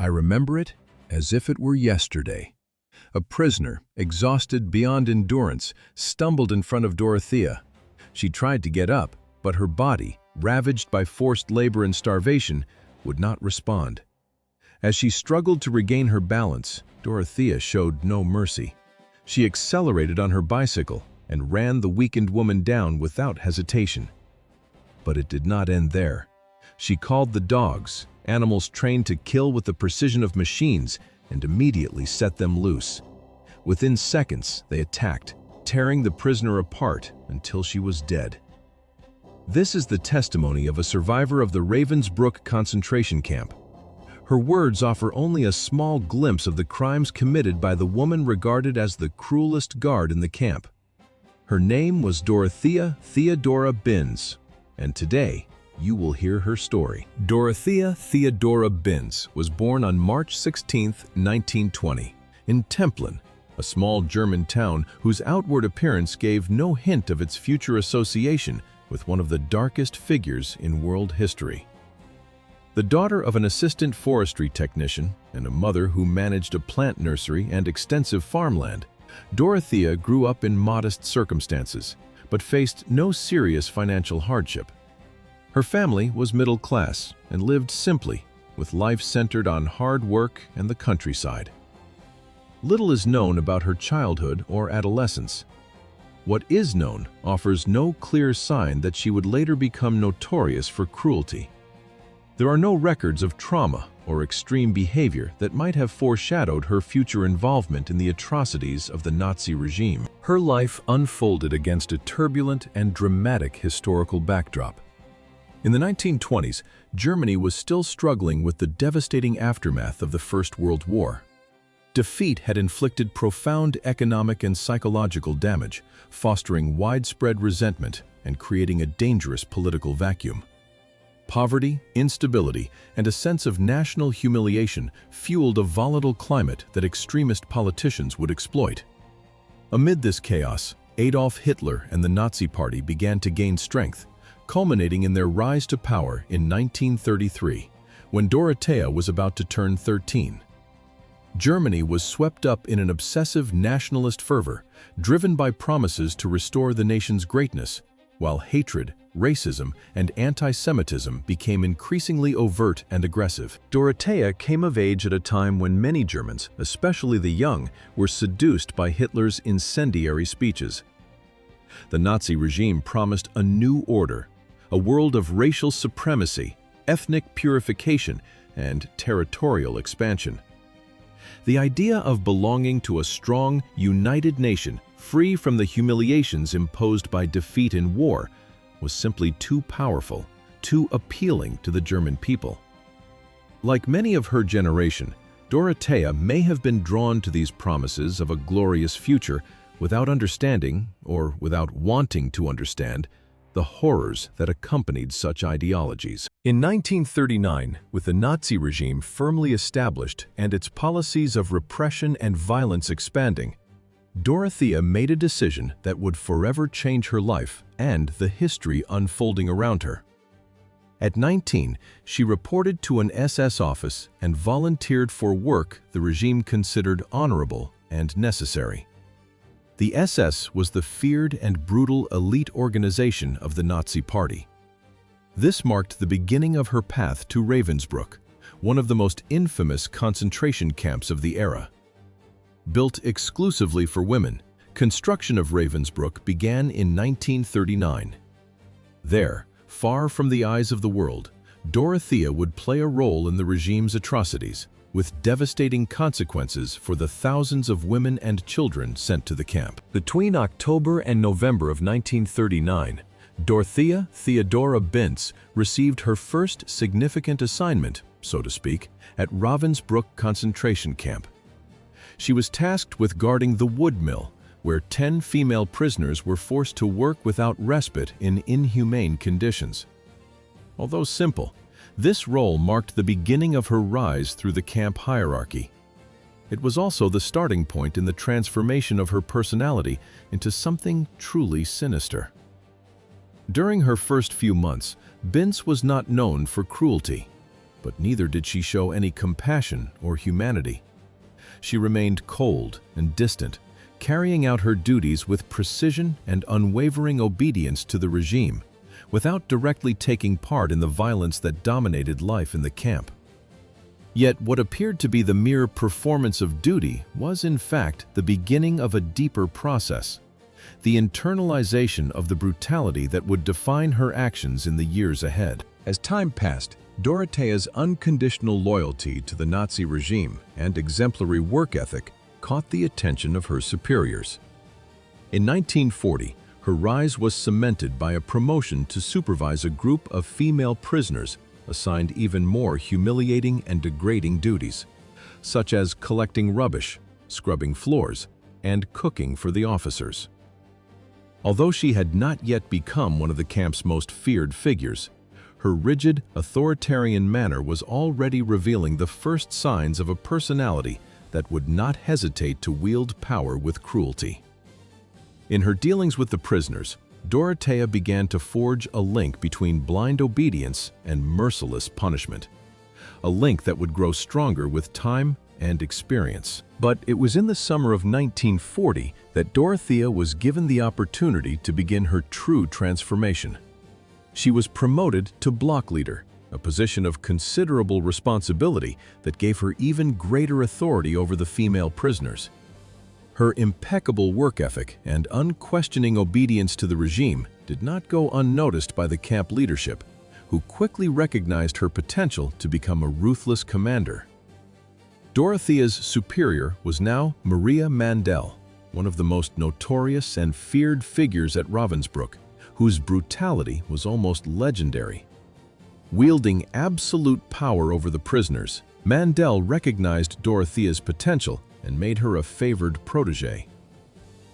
I remember it as if it were yesterday. A prisoner, exhausted beyond endurance, stumbled in front of Dorothea. She tried to get up, but her body, ravaged by forced labor and starvation, would not respond. As she struggled to regain her balance, Dorothea showed no mercy. She accelerated on her bicycle and ran the weakened woman down without hesitation. But it did not end there. She called the dogs, animals trained to kill with the precision of machines, and immediately set them loose. Within seconds, they attacked, tearing the prisoner apart until she was dead. This is the testimony of a survivor of the Ravensbrück concentration camp. Her words offer only a small glimpse of the crimes committed by the woman regarded as the cruelest guard in the camp. Her name was Dorothea Theodora Binz, and today you will hear her story. Dorothea Theodora Binz was born on March 16, 1920, in Templin, a small German town whose outward appearance gave no hint of its future association with one of the darkest figures in world history. The daughter of an assistant forestry technician and a mother who managed a plant nursery and extensive farmland, Dorothea grew up in modest circumstances, but faced no serious financial hardship. Her family was middle class and lived simply, with life centered on hard work and the countryside. Little is known about her childhood or adolescence. What is known offers no clear sign that she would later become notorious for cruelty. There are no records of trauma or extreme behavior that might have foreshadowed her future involvement in the atrocities of the Nazi regime. Her life unfolded against a turbulent and dramatic historical backdrop. In the 1920s, Germany was still struggling with the devastating aftermath of the First World War. Defeat had inflicted profound economic and psychological damage, fostering widespread resentment and creating a dangerous political vacuum. Poverty, instability, and a sense of national humiliation fueled a volatile climate that extremist politicians would exploit. Amid this chaos, Adolf Hitler and the Nazi Party began to gain strength, culminating in their rise to power in 1933, when Dorothea was about to turn 13. Germany was swept up in an obsessive nationalist fervor, driven by promises to restore the nation's greatness, while hatred, racism, and anti-Semitism became increasingly overt and aggressive. Dorothea came of age at a time when many Germans, especially the young, were seduced by Hitler's incendiary speeches. The Nazi regime promised a new order, a world of racial supremacy, ethnic purification, and territorial expansion. The idea of belonging to a strong, united nation, free from the humiliations imposed by defeat in war, was simply too powerful, too appealing to the German people. Like many of her generation, Dorothea may have been drawn to these promises of a glorious future without understanding, or without wanting to understand, the horrors that accompanied such ideologies. In 1939, with the Nazi regime firmly established and its policies of repression and violence expanding, Dorothea made a decision that would forever change her life and the history unfolding around her. At 19, she reported to an SS office and volunteered for work the regime considered honorable and necessary. The SS was the feared and brutal elite organization of the Nazi Party. This marked the beginning of her path to Ravensbrück, one of the most infamous concentration camps of the era. Built exclusively for women, construction of Ravensbrück began in 1939. There, far from the eyes of the world, Dorothea would play a role in the regime's atrocities, with devastating consequences for the thousands of women and children sent to the camp. Between October and November of 1939, Dorothea Theodora Binz received her first significant assignment, so to speak, at Ravensbrück concentration camp. She was tasked with guarding the wood mill, where 10 female prisoners were forced to work without respite in inhumane conditions. Although simple, this role marked the beginning of her rise through the camp hierarchy. It was also the starting point in the transformation of her personality into something truly sinister. During her first few months, Binz was not known for cruelty. but neither did she show any compassion or humanity. She remained cold and distant, carrying out her duties with precision and unwavering obedience to the regime, without directly taking part in the violence that dominated life in the camp. Yet what appeared to be the mere performance of duty was in fact the beginning of a deeper process, the internalization of the brutality that would define her actions in the years ahead. As time passed, Dorothea's unconditional loyalty to the Nazi regime and exemplary work ethic caught the attention of her superiors. In 1940, her rise was cemented by a promotion to supervise a group of female prisoners assigned even more humiliating and degrading duties, such as collecting rubbish, scrubbing floors, and cooking for the officers. Although she had not yet become one of the camp's most feared figures, her rigid, authoritarian manner was already revealing the first signs of a personality that would not hesitate to wield power with cruelty. In her dealings with the prisoners, Dorothea began to forge a link between blind obedience and merciless punishment, a link that would grow stronger with time and experience. But it was in the summer of 1940 that Dorothea was given the opportunity to begin her true transformation. She was promoted to block leader, a position of considerable responsibility that gave her even greater authority over the female prisoners. Her impeccable work ethic and unquestioning obedience to the regime did not go unnoticed by the camp leadership, who quickly recognized her potential to become a ruthless commander. Dorothea's superior was now Maria Mandel, one of the most notorious and feared figures at Ravensbrück, whose brutality was almost legendary. Wielding absolute power over the prisoners, Mandel recognized Dorothea's potential and made her a favored protégé.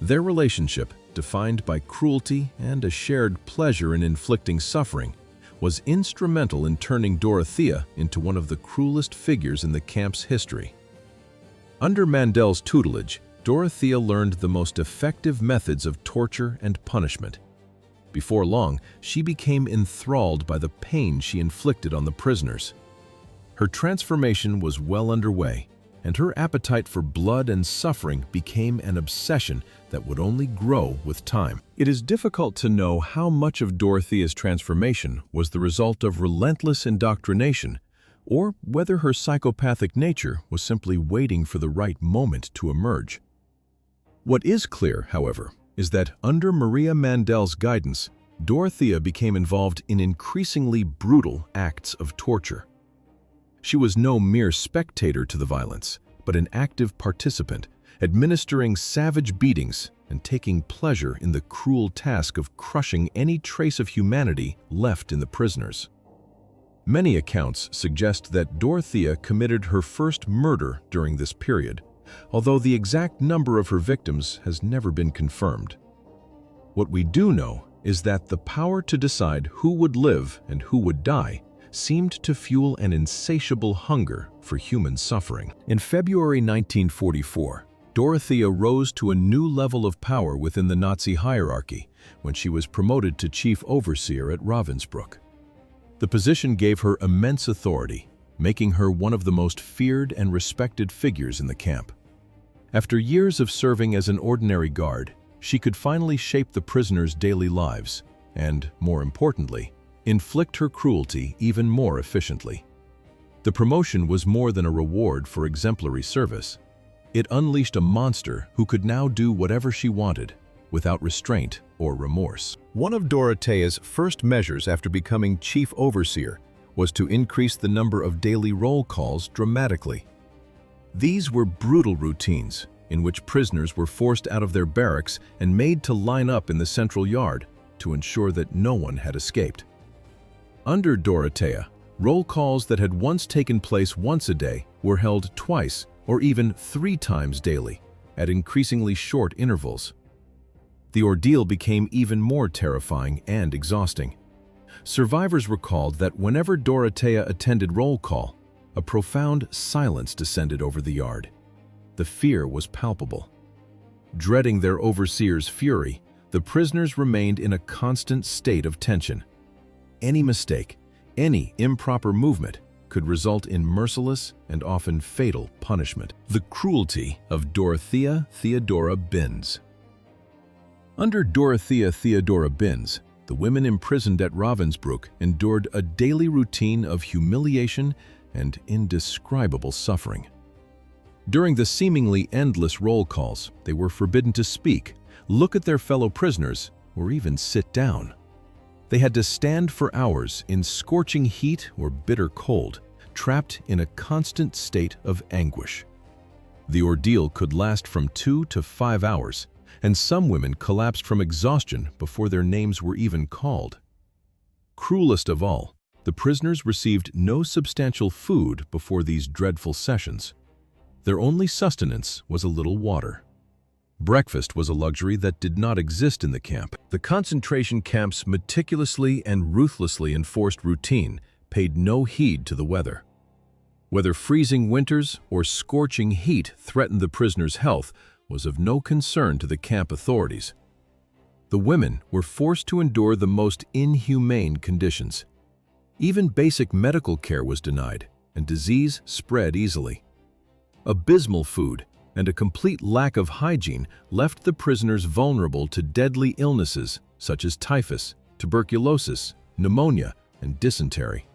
Their relationship, defined by cruelty and a shared pleasure in inflicting suffering, was instrumental in turning Dorothea into one of the cruelest figures in the camp's history. Under Mandel's tutelage, Dorothea learned the most effective methods of torture and punishment. Before long, she became enthralled by the pain she inflicted on the prisoners. Her transformation was well underway, and her appetite for blood and suffering became an obsession that would only grow with time. It is difficult to know how much of Dorothea's transformation was the result of relentless indoctrination, or whether her psychopathic nature was simply waiting for the right moment to emerge. What is clear, however, is that under Maria Mandel's guidance, Dorothea became involved in increasingly brutal acts of torture. She was no mere spectator to the violence, but an active participant, administering savage beatings and taking pleasure in the cruel task of crushing any trace of humanity left in the prisoners. Many accounts suggest that Dorothea committed her first murder during this period, although the exact number of her victims has never been confirmed. What we do know is that the power to decide who would live and who would die seemed to fuel an insatiable hunger for human suffering. In February 1944, Dorothea rose to a new level of power within the Nazi hierarchy when she was promoted to chief overseer at Ravensbrück. The position gave her immense authority, making her one of the most feared and respected figures in the camp. After years of serving as an ordinary guard, she could finally shape the prisoners' daily lives and, more importantly, inflict her cruelty even more efficiently. The promotion was more than a reward for exemplary service. It unleashed a monster who could now do whatever she wanted, without restraint or remorse. One of Dorothea's first measures after becoming chief overseer was to increase the number of daily roll calls dramatically. These were brutal routines in which prisoners were forced out of their barracks and made to line up in the central yard to ensure that no one had escaped. Under Dorothea, roll calls that had once taken place once a day were held twice or even 3 times daily, at increasingly short intervals. The ordeal became even more terrifying and exhausting. Survivors recalled that whenever Dorothea attended roll call, a profound silence descended over the yard. The fear was palpable. Dreading their overseer's fury, the prisoners remained in a constant state of tension. Any mistake, any improper movement, could result in merciless and often fatal punishment. The cruelty of Dorothea Theodora Binz. Under Dorothea Theodora Binz, the women imprisoned at Ravensbrück endured a daily routine of humiliation and indescribable suffering. During the seemingly endless roll calls, they were forbidden to speak, look at their fellow prisoners, or even sit down. They had to stand for hours in scorching heat or bitter cold, trapped in a constant state of anguish. The ordeal could last from 2 to 5 hours, and some women collapsed from exhaustion before their names were even called. Cruelest of all, the prisoners received no substantial food before these dreadful sessions. Their only sustenance was a little water. Breakfast was a luxury that did not exist in the camp. The concentration camp's meticulously and ruthlessly enforced routine paid no heed to the weather. Whether freezing winters or scorching heat threatened the prisoners' health was of no concern to the camp authorities. The women were forced to endure the most inhumane conditions. Even basic medical care was denied, and disease spread easily. Abysmal food and a complete lack of hygiene left the prisoners vulnerable to deadly illnesses such as typhus, tuberculosis, pneumonia, and dysentery.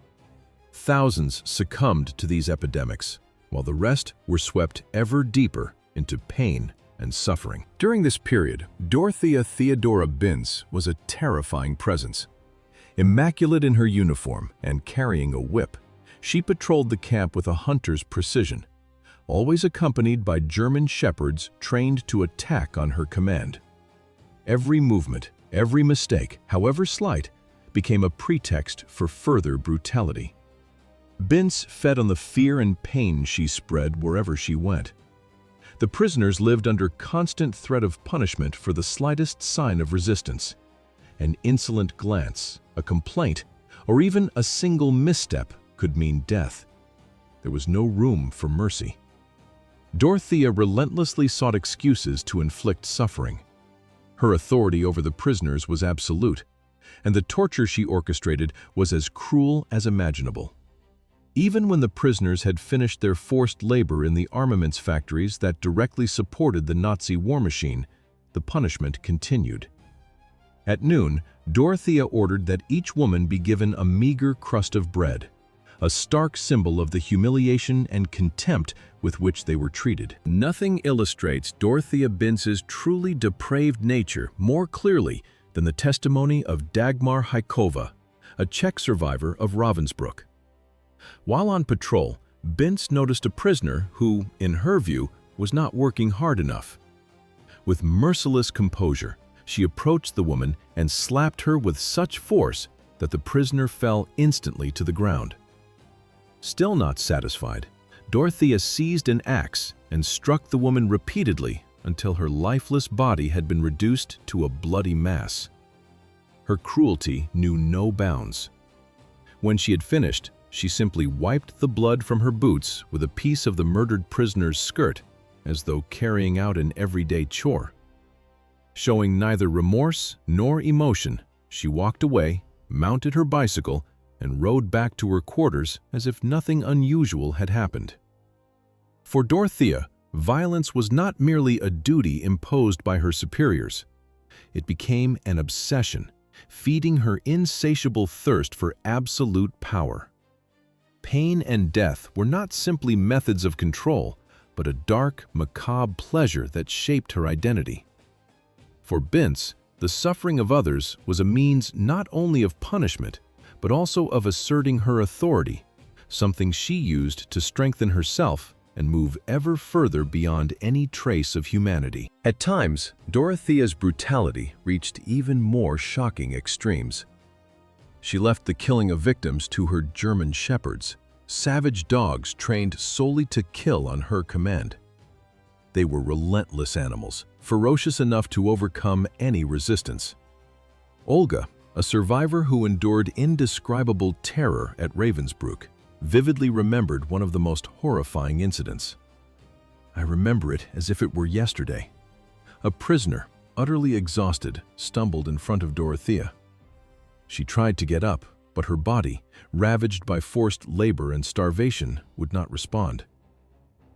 Thousands succumbed to these epidemics, while the rest were swept ever deeper into pain and suffering. During this period, Dorothea Theodora Binz was a terrifying presence. Immaculate in her uniform and carrying a whip, she patrolled the camp with a hunter's precision, always accompanied by German shepherds trained to attack on her command. Every movement, every mistake, however slight, became a pretext for further brutality. Binz fed on the fear and pain she spread wherever she went. The prisoners lived under constant threat of punishment for the slightest sign of resistance. An insolent glance, a complaint, or even a single misstep could mean death. There was no room for mercy. Dorothea relentlessly sought excuses to inflict suffering. Her authority over the prisoners was absolute, and the torture she orchestrated was as cruel as imaginable. Even when the prisoners had finished their forced labor in the armaments factories that directly supported the Nazi war machine, the punishment continued. At noon, Dorothea ordered that each woman be given a meager crust of bread, a stark symbol of the humiliation and contempt with which they were treated. Nothing illustrates Dorothea Binz's truly depraved nature more clearly than the testimony of Dagmar Hajkova, a Czech survivor of Ravensbrück. While on patrol, Binz noticed a prisoner who, in her view, was not working hard enough. With merciless composure, she approached the woman and slapped her with such force that the prisoner fell instantly to the ground. Still not satisfied, Dorothea seized an axe and struck the woman repeatedly until her lifeless body had been reduced to a bloody mass. Her cruelty knew no bounds. When she had finished, she simply wiped the blood from her boots with a piece of the murdered prisoner's skirt, as though carrying out an everyday chore. Showing neither remorse nor emotion, she walked away, mounted her bicycle, and rode back to her quarters as if nothing unusual had happened. For Dorothea, violence was not merely a duty imposed by her superiors. It became an obsession, feeding her insatiable thirst for absolute power. Pain and death were not simply methods of control, but a dark, macabre pleasure that shaped her identity. For Binz, the suffering of others was a means not only of punishment, but also of asserting her authority, something she used to strengthen herself and move ever further beyond any trace of humanity. At times, Dorothea's brutality reached even more shocking extremes. She left the killing of victims to her German shepherds, savage dogs trained solely to kill on her command. They were relentless animals, ferocious enough to overcome any resistance. Olga, a survivor who endured indescribable terror at Ravensbrück, vividly remembered one of the most horrifying incidents. "I remember it as if it were yesterday. A prisoner, utterly exhausted, stumbled in front of Dorothea. She tried to get up, but her body, ravaged by forced labor and starvation, would not respond.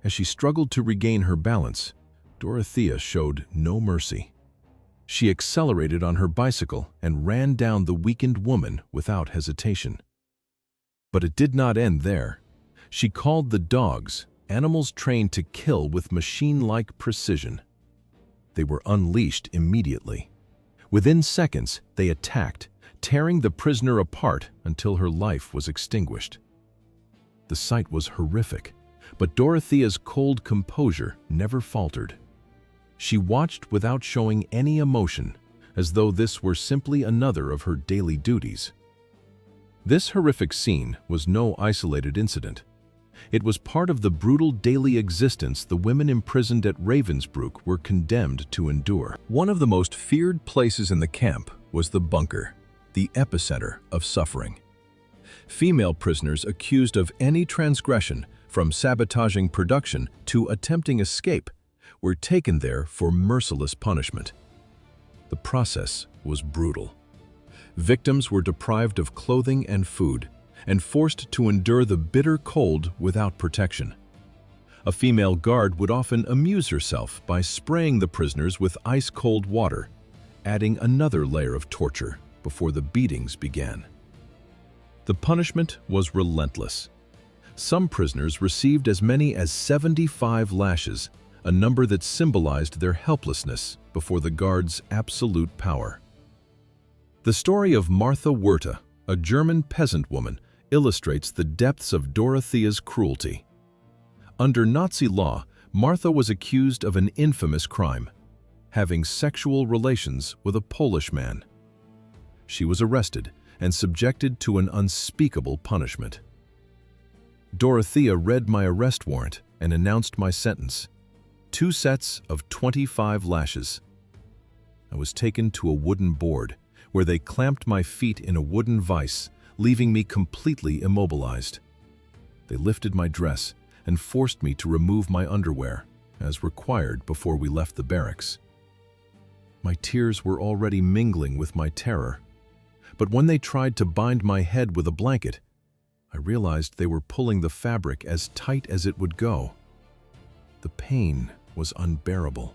As she struggled to regain her balance, Dorothea showed no mercy. She accelerated on her bicycle and ran down the weakened woman without hesitation. But it did not end there. She called the dogs, animals trained to kill with machine-like precision. They were unleashed immediately. Within seconds, they attacked, tearing the prisoner apart until her life was extinguished. The sight was horrific, but Dorothea's cold composure never faltered. She watched without showing any emotion, as though this were simply another of her daily duties. This horrific scene was no isolated incident. It was part of the brutal daily existence the women imprisoned at Ravensbrück were condemned to endure. One of the most feared places in the camp was the bunker, the epicenter of suffering. Female prisoners accused of any transgression, from sabotaging production to attempting escape, were taken there for merciless punishment. The process was brutal. Victims were deprived of clothing and food, and forced to endure the bitter cold without protection. A female guard would often amuse herself by spraying the prisoners with ice-cold water, adding another layer of torture before the beatings began. The punishment was relentless. Some prisoners received as many as 75 lashes, a number that symbolized their helplessness before the guards' absolute power. The story of Martha Werthe, a German peasant woman, illustrates the depths of Dorothea's cruelty. Under Nazi law, Martha was accused of an infamous crime, having sexual relations with a Polish man. She was arrested and subjected to an unspeakable punishment. Dorothea read my arrest warrant and announced my sentence: 2 sets of 25 lashes. I was taken to a wooden board, where they clamped my feet in a wooden vise, leaving me completely immobilized. They lifted my dress and forced me to remove my underwear, as required before we left the barracks. My tears were already mingling with my terror, but when they tried to bind my head with a blanket, I realized they were pulling the fabric as tight as it would go. The pain was unbearable.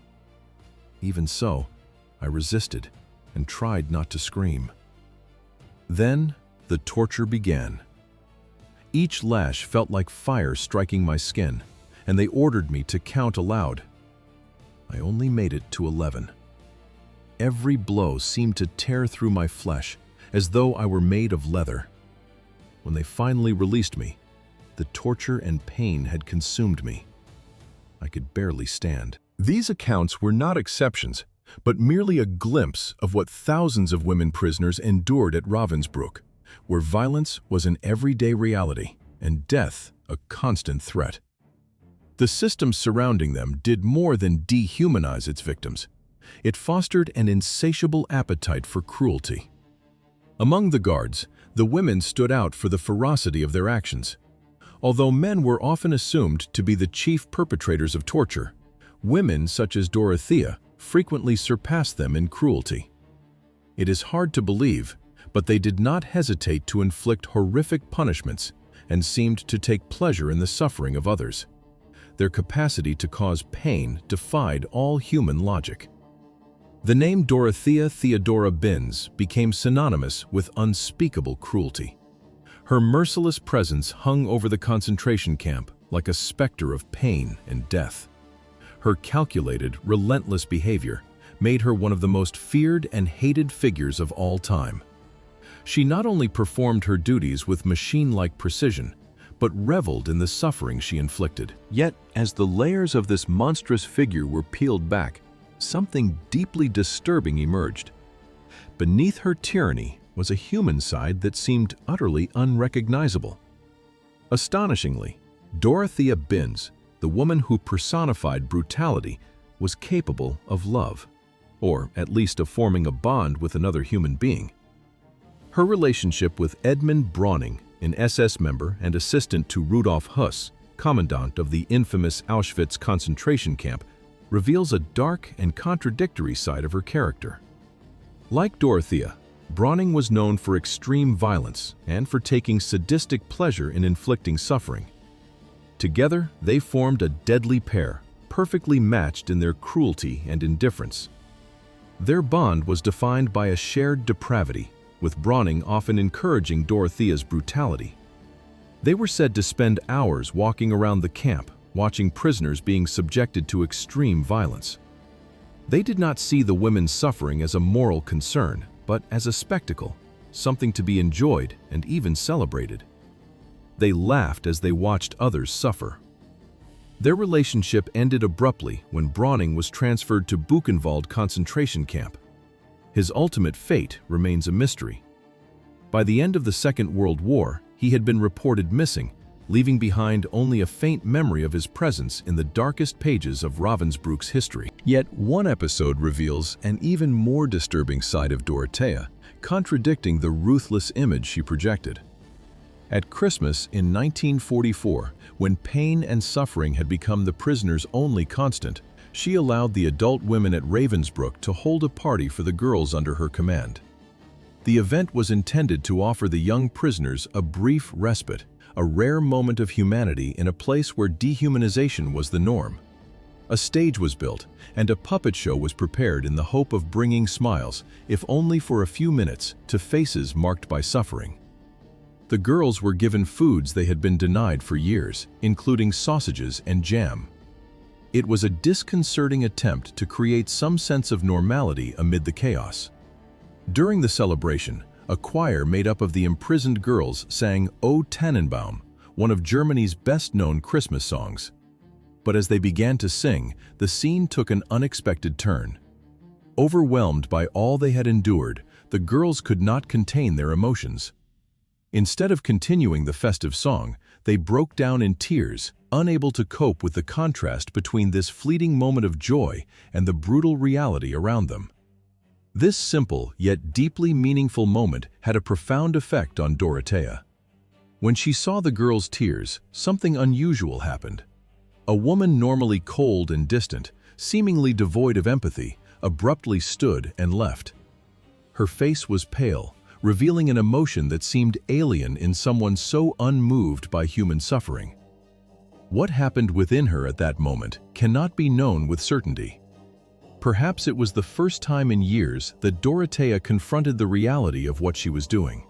Even so, I resisted and tried not to scream. Then, the torture began. Each lash felt like fire striking my skin, and they ordered me to count aloud. I only made it to 11. Every blow seemed to tear through my flesh, as though I were made of leather. When they finally released me, the torture and pain had consumed me. I could barely stand. These accounts were not exceptions, but merely a glimpse of what thousands of women prisoners endured at Ravensbrück, where violence was an everyday reality and death a constant threat. The systems surrounding them did more than dehumanize its victims. It fostered an insatiable appetite for cruelty. Among the guards, the women stood out for the ferocity of their actions. Although men were often assumed to be the chief perpetrators of torture, women such as Dorothea frequently surpassed them in cruelty. It is hard to believe, but they did not hesitate to inflict horrific punishments and seemed to take pleasure in the suffering of others. Their capacity to cause pain defied all human logic. The name Dorothea Theodora Binz became synonymous with unspeakable cruelty. Her merciless presence hung over the concentration camp like a specter of pain and death. Her calculated, relentless behavior made her one of the most feared and hated figures of all time. She not only performed her duties with machine-like precision, but reveled in the suffering she inflicted. Yet, as the layers of this monstrous figure were peeled back, something deeply disturbing emerged. Beneath her tyranny was a human side that seemed utterly unrecognizable. Astonishingly, Dorothea Binz, the woman who personified brutality, was capable of love, or at least of forming a bond with another human being. Her relationship with Edmund Browning, an SS member and assistant to Rudolf Höss, commandant of the infamous Auschwitz concentration camp, reveals a dark and contradictory side of her character. Like Dorothea, Browning was known for extreme violence and for taking sadistic pleasure in inflicting suffering. Together, they formed a deadly pair, perfectly matched in their cruelty and indifference. Their bond was defined by a shared depravity, with Browning often encouraging Dorothea's brutality. They were said to spend hours walking around the camp, watching prisoners being subjected to extreme violence. They did not see the women's suffering as a moral concern, but as a spectacle, something to be enjoyed and even celebrated. They laughed as they watched others suffer. Their relationship ended abruptly when Browning was transferred to Buchenwald concentration camp. His ultimate fate remains a mystery. By the end of the Second World War, he had been reported missing, leaving behind only a faint memory of his presence in the darkest pages of Ravensbrück's history. Yet one episode reveals an even more disturbing side of Dorothea, contradicting the ruthless image she projected. At Christmas in 1944, when pain and suffering had become the prisoner's only constant, she allowed the adult women at Ravensbrück to hold a party for the girls under her command. The event was intended to offer the young prisoners a brief respite, a rare moment of humanity in a place where dehumanization was the norm. A stage was built, and a puppet show was prepared in the hope of bringing smiles, if only for a few minutes, to faces marked by suffering. The girls were given foods they had been denied for years, including sausages and jam. It was a disconcerting attempt to create some sense of normality amid the chaos. During the celebration, a choir made up of the imprisoned girls sang O Tannenbaum, one of Germany's best-known Christmas songs. But as they began to sing, the scene took an unexpected turn. Overwhelmed by all they had endured, the girls could not contain their emotions. Instead of continuing the festive song, they broke down in tears, unable to cope with the contrast between this fleeting moment of joy and the brutal reality around them. This simple yet deeply meaningful moment had a profound effect on Dorothea. When she saw the girls' tears, something unusual happened. A woman normally cold and distant, seemingly devoid of empathy, abruptly stood and left. Her face was pale, revealing an emotion that seemed alien in someone so unmoved by human suffering. What happened within her at that moment cannot be known with certainty. Perhaps it was the first time in years that Dorothea confronted the reality of what she was doing.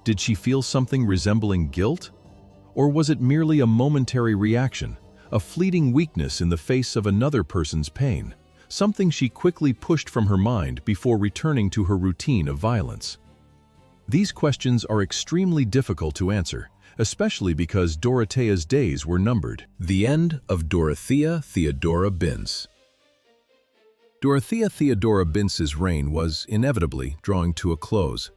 Did she feel something resembling guilt? Or was it merely a momentary reaction, a fleeting weakness in the face of another person's pain, something she quickly pushed from her mind before returning to her routine of violence? These questions are extremely difficult to answer, especially because Dorothea's days were numbered. The end of Dorothea Theodora Binz. Dorothea Theodora Binz's reign was inevitably drawing to a close.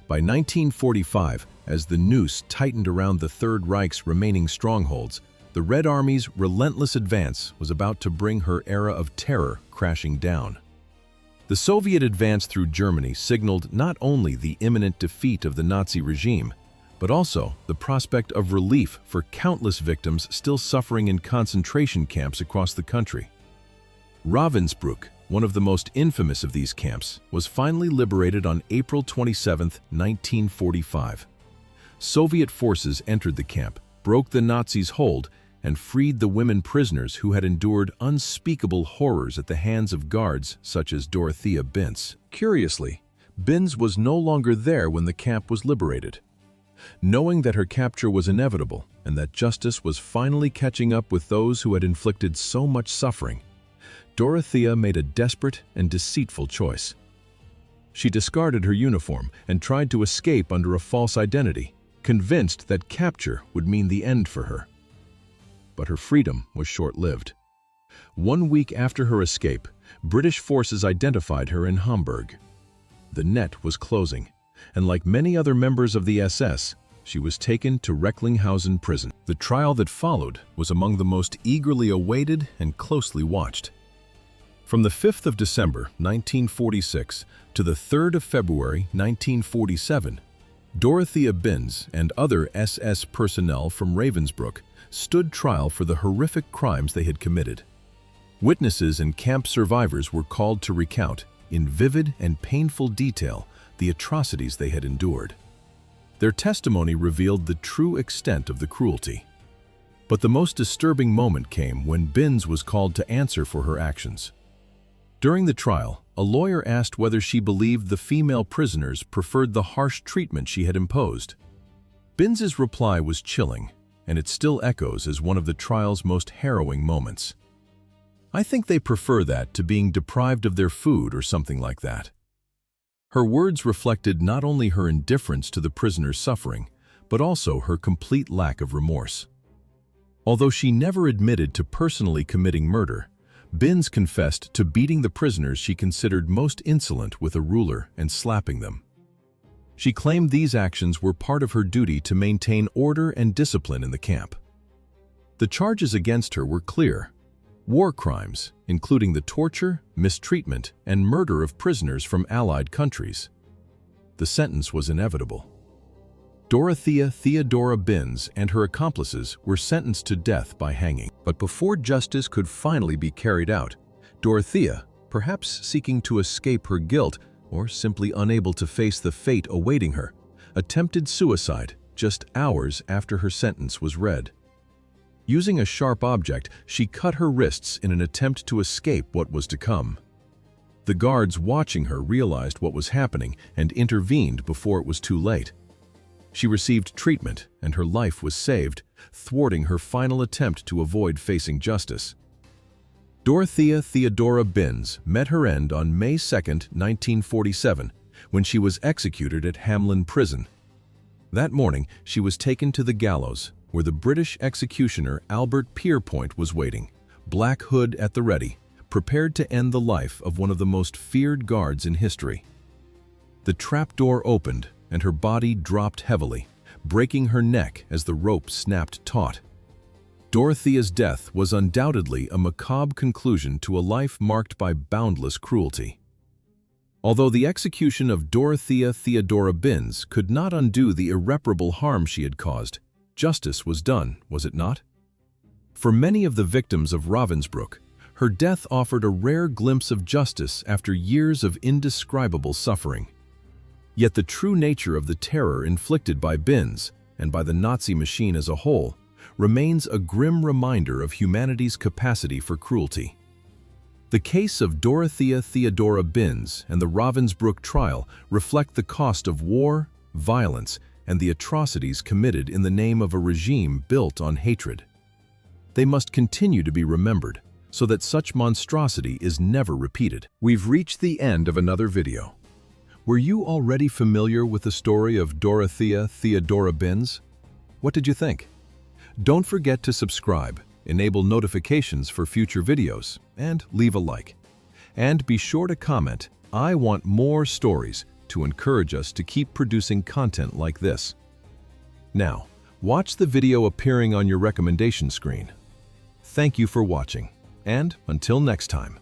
By 1945, as the noose tightened around the Third Reich's remaining strongholds, the Red Army's relentless advance was about to bring her era of terror crashing down. The Soviet advance through Germany signaled not only the imminent defeat of the Nazi regime, but also the prospect of relief for countless victims still suffering in concentration camps across the country. Ravensbrück, one of the most infamous of these camps, was finally liberated on April 27, 1945. Soviet forces entered the camp, broke the Nazis' hold, and freed the women prisoners who had endured unspeakable horrors at the hands of guards such as Dorothea Binz. Curiously, Binz was no longer there when the camp was liberated. Knowing that her capture was inevitable and that justice was finally catching up with those who had inflicted so much suffering, Dorothea made a desperate and deceitful choice. She discarded her uniform and tried to escape under a false identity, convinced that capture would mean the end for her. But her freedom was short-lived. 1 week after her escape, British forces identified her in Hamburg. The net was closing, and like many other members of the SS, she was taken to Recklinghausen prison. The trial that followed was among the most eagerly awaited and closely watched. From the 5th of December, 1946, to the 3rd of February, 1947, Dorothea Binz and other SS personnel from Ravensbrück stood trial for the horrific crimes they had committed. Witnesses and camp survivors were called to recount, in vivid and painful detail, the atrocities they had endured. Their testimony revealed the true extent of the cruelty. But the most disturbing moment came when Binz was called to answer for her actions. During the trial, a lawyer asked whether she believed the female prisoners preferred the harsh treatment she had imposed. Binz's reply was chilling, and it still echoes as one of the trial's most harrowing moments. "I think they prefer that to being deprived of their food or something like that." Her words reflected not only her indifference to the prisoner's suffering, but also her complete lack of remorse. Although she never admitted to personally committing murder, Binz confessed to beating the prisoners she considered most insolent with a ruler and slapping them. She claimed these actions were part of her duty to maintain order and discipline in the camp. The charges against her were clear: war crimes, including the torture, mistreatment, and murder of prisoners from Allied countries. The sentence was inevitable. Dorothea Theodora Binz and her accomplices were sentenced to death by hanging. But before justice could finally be carried out, Dorothea, perhaps seeking to escape her guilt or simply unable to face the fate awaiting her, attempted suicide just hours after her sentence was read. Using a sharp object, she cut her wrists in an attempt to escape what was to come. The guards watching her realized what was happening and intervened before it was too late. She received treatment and her life was saved, thwarting her final attempt to avoid facing justice. Dorothea Theodora Binz met her end on May 2, 1947, when she was executed at Hamelin Prison. That morning, she was taken to the gallows, where the British executioner Albert Pierrepoint was waiting, black hood at the ready, prepared to end the life of one of the most feared guards in history. The trapdoor opened, and her body dropped heavily, breaking her neck as the rope snapped taut. Dorothea's death was undoubtedly a macabre conclusion to a life marked by boundless cruelty. Although the execution of Dorothea Theodora Binz could not undo the irreparable harm she had caused, justice was done, was it not? For many of the victims of Ravensbrück, her death offered a rare glimpse of justice after years of indescribable suffering. Yet the true nature of the terror inflicted by Binz, and by the Nazi machine as a whole, remains a grim reminder of humanity's capacity for cruelty. The case of Dorothea Theodora Binz and the Ravensbrück trial reflect the cost of war, violence, and the atrocities committed in the name of a regime built on hatred. They must continue to be remembered, so that such monstrosity is never repeated. We've reached the end of another video. Were you already familiar with the story of Dorothea Theodora Binz? What did you think? Don't forget to subscribe, enable notifications for future videos, and leave a like. And be sure to comment, "I want more stories," to encourage us to keep producing content like this. Now, watch the video appearing on your recommendation screen. Thank you for watching, and until next time.